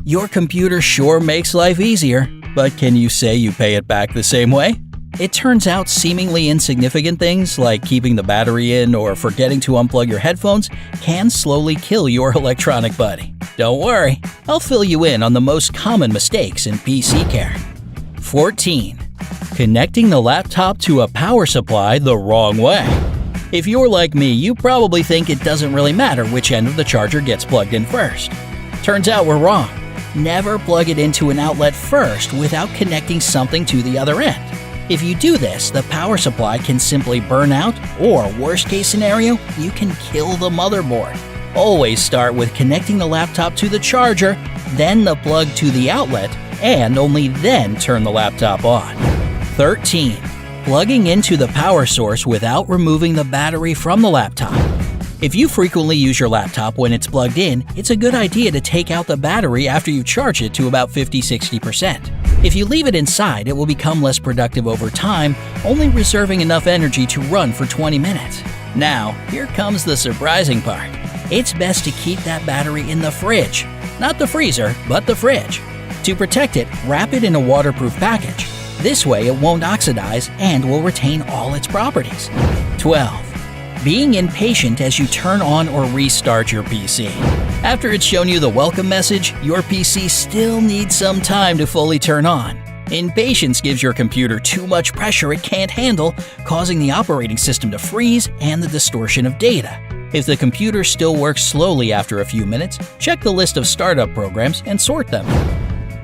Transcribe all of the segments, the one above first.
Your computer sure makes life easier, but can you say you pay it back the same way? It turns out seemingly insignificant things like keeping the battery in or forgetting to unplug your headphones can slowly kill your electronic buddy. Don't worry, I'll fill you in on the most common mistakes in PC care. 14. Connecting the laptop to a power supply the wrong way. If you're like me, you probably think it doesn't really matter which end of the charger gets plugged in first. Turns out we're wrong. Never plug it into an outlet first without connecting something to the other end. If you do this, the power supply can simply burn out, or worst case scenario, you can kill the motherboard. Always start with connecting the laptop to the charger, then the plug to the outlet, and only then turn the laptop on. 13. Plugging into the power source without removing the battery from the laptop. If you frequently use your laptop when it's plugged in, it's a good idea to take out the battery after you charge it to about 50–60%. If you leave it inside, it will become less productive over time, only reserving enough energy to run for 20 minutes. Now, here comes the surprising part. It's best to keep that battery in the fridge. Not the freezer, but the fridge. To protect it, wrap it in a waterproof package. This way it won't oxidize and will retain all its properties. 12. Being impatient as you turn on or restart your PC. After it's shown you the welcome message, your PC still needs some time to fully turn on. Impatience gives your computer too much pressure it can't handle, causing the operating system to freeze and the distortion of data. If the computer still works slowly after a few minutes, check the list of startup programs and sort them.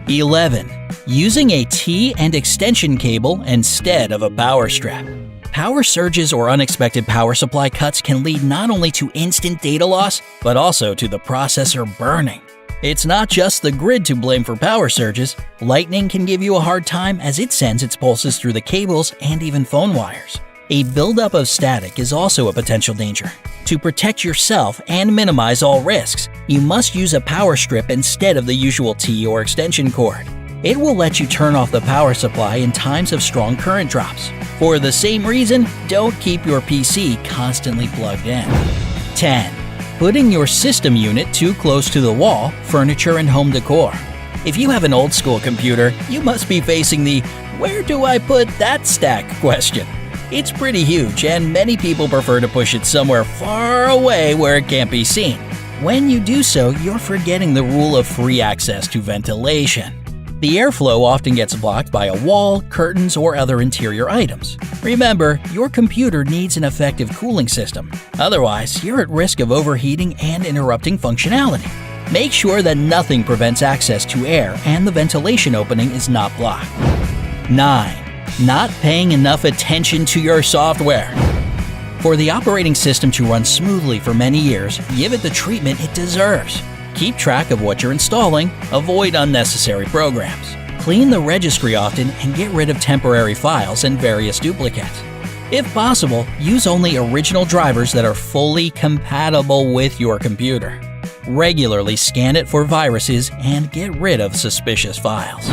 11. Using a T and extension cable instead of a power strap. Power surges or unexpected power supply cuts can lead not only to instant data loss, but also to the processor burning. It's not just the grid to blame for power surges. Lightning can give you a hard time as it sends its pulses through the cables and even phone wires. A buildup of static is also a potential danger. To protect yourself and minimize all risks, you must use a power strip instead of the usual T or extension cord. It will let you turn off the power supply in times of strong current drops. For the same reason, don't keep your PC constantly plugged in. 10. Putting your system unit too close to the wall, furniture, and home decor. If you have an old-school computer, you must be facing the "where do I put that stack?" question. It's pretty huge, and many people prefer to push it somewhere far away where it can't be seen. When you do so, you're forgetting the rule of free access to ventilation. The airflow often gets blocked by a wall, curtains, or other interior items. Remember, your computer needs an effective cooling system. Otherwise, you're at risk of overheating and interrupting functionality. Make sure that nothing prevents access to air and the ventilation opening is not blocked. 9. Not paying enough attention to your software. For the operating system to run smoothly for many years, give it the treatment it deserves. Keep track of what you're installing, avoid unnecessary programs. Clean the registry often and get rid of temporary files and various duplicates. If possible, use only original drivers that are fully compatible with your computer. Regularly scan it for viruses and get rid of suspicious files.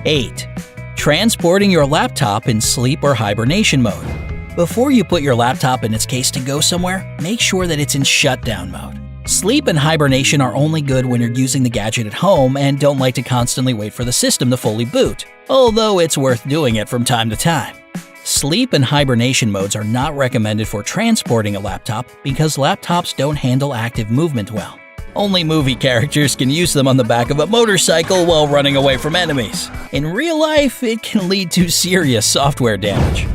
8. Transporting your laptop in sleep or hibernation mode. Before you put your laptop in its case to go somewhere, make sure that it's in shutdown mode. Sleep and hibernation are only good when you're using the gadget at home and don't like to constantly wait for the system to fully boot, although it's worth doing it from time to time. Sleep and hibernation modes are not recommended for transporting a laptop because laptops don't handle active movement well. Only movie characters can use them on the back of a motorcycle while running away from enemies. In real life, it can lead to serious software damage.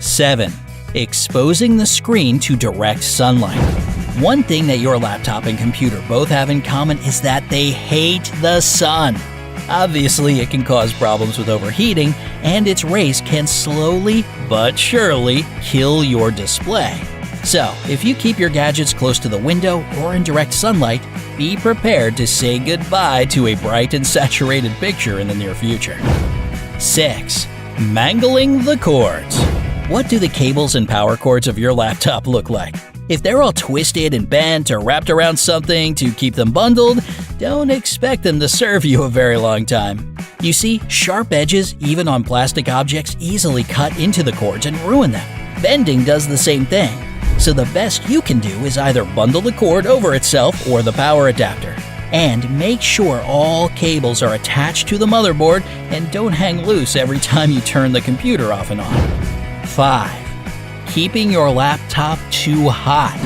7. Exposing the screen to direct sunlight. One thing that your laptop and computer both have in common is that they hate the sun. Obviously, it can cause problems with overheating, and its rays can slowly but surely kill your display. So, if you keep your gadgets close to the window or in direct sunlight, be prepared to say goodbye to a bright and saturated picture in the near future. 6. Mangling the cords. What do the cables and power cords of your laptop look like? If they're all twisted and bent or wrapped around something to keep them bundled, don't expect them to serve you a very long time. You see, sharp edges, even on plastic objects, easily cut into the cords and ruin them. Bending does the same thing. So the best you can do is either bundle the cord over itself or the power adapter. And make sure all cables are attached to the motherboard and don't hang loose every time you turn the computer off and on. 5. Keeping your laptop too hot.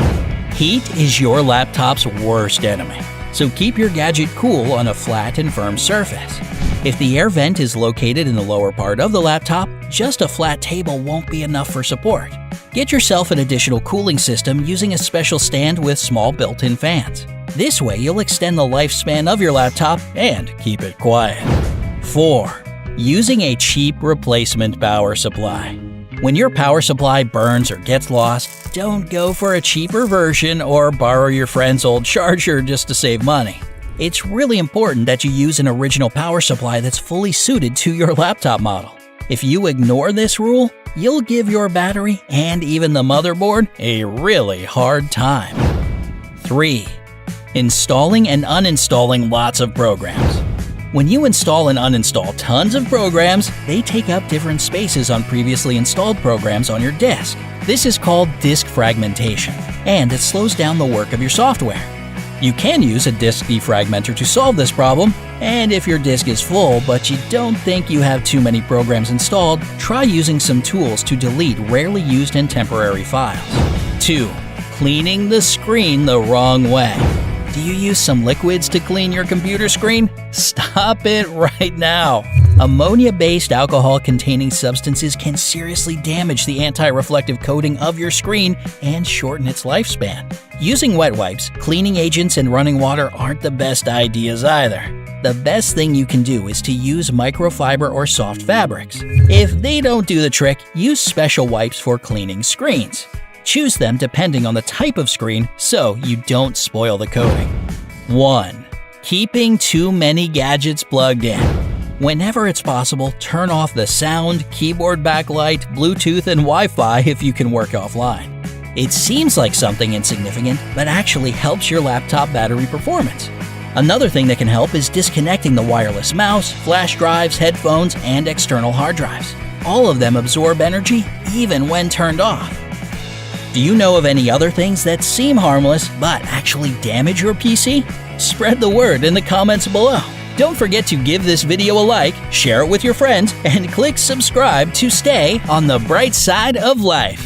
Heat is your laptop's worst enemy, so keep your gadget cool on a flat and firm surface. If the air vent is located in the lower part of the laptop, just a flat table won't be enough for support. Get yourself an additional cooling system using a special stand with small built-in fans. This way you'll extend the lifespan of your laptop and keep it quiet. 4. Using a cheap replacement power supply. When your power supply burns or gets lost, don't go for a cheaper version or borrow your friend's old charger just to save money. It's really important that you use an original power supply that's fully suited to your laptop model. If you ignore this rule, you'll give your battery and even the motherboard a really hard time. 3. Installing and uninstalling lots of programs. When you install and uninstall tons of programs, they take up different spaces on previously installed programs on your disk. This is called disk fragmentation, and it slows down the work of your software. You can use a disk defragmenter to solve this problem, and if your disk is full but you don't think you have too many programs installed, try using some tools to delete rarely used and temporary files. 2. Cleaning the screen the wrong way. Do you use some liquids to clean your computer screen? Stop it right now! Ammonia-based alcohol-containing substances can seriously damage the anti-reflective coating of your screen and shorten its lifespan. Using wet wipes, cleaning agents, and running water aren't the best ideas either. The best thing you can do is to use microfiber or soft fabrics. If they don't do the trick, use special wipes for cleaning screens. Choose them depending on the type of screen so you don't spoil the coating. 1. Keeping too many gadgets plugged in. Whenever it's possible, turn off the sound, keyboard backlight, Bluetooth, and Wi-Fi if you can work offline. It seems like something insignificant, but actually helps your laptop battery performance. Another thing that can help is disconnecting the wireless mouse, flash drives, headphones, and external hard drives. All of them absorb energy even when turned off. Do you know of any other things that seem harmless but actually damage your PC? Spread the word in the comments below. Don't forget to give this video a like, share it with your friends, and click subscribe to stay on the bright side of life.